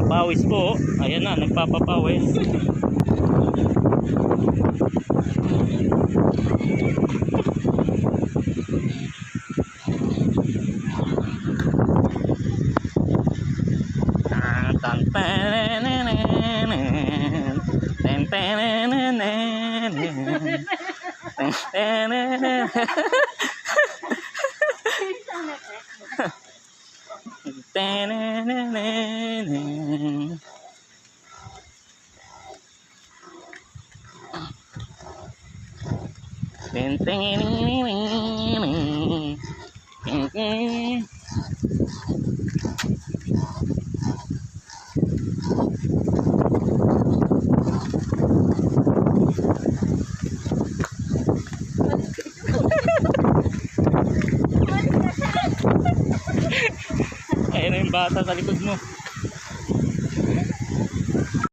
Pawis po. Ayan na, nagpapapawis. Ayun na yung bata sa likod mo.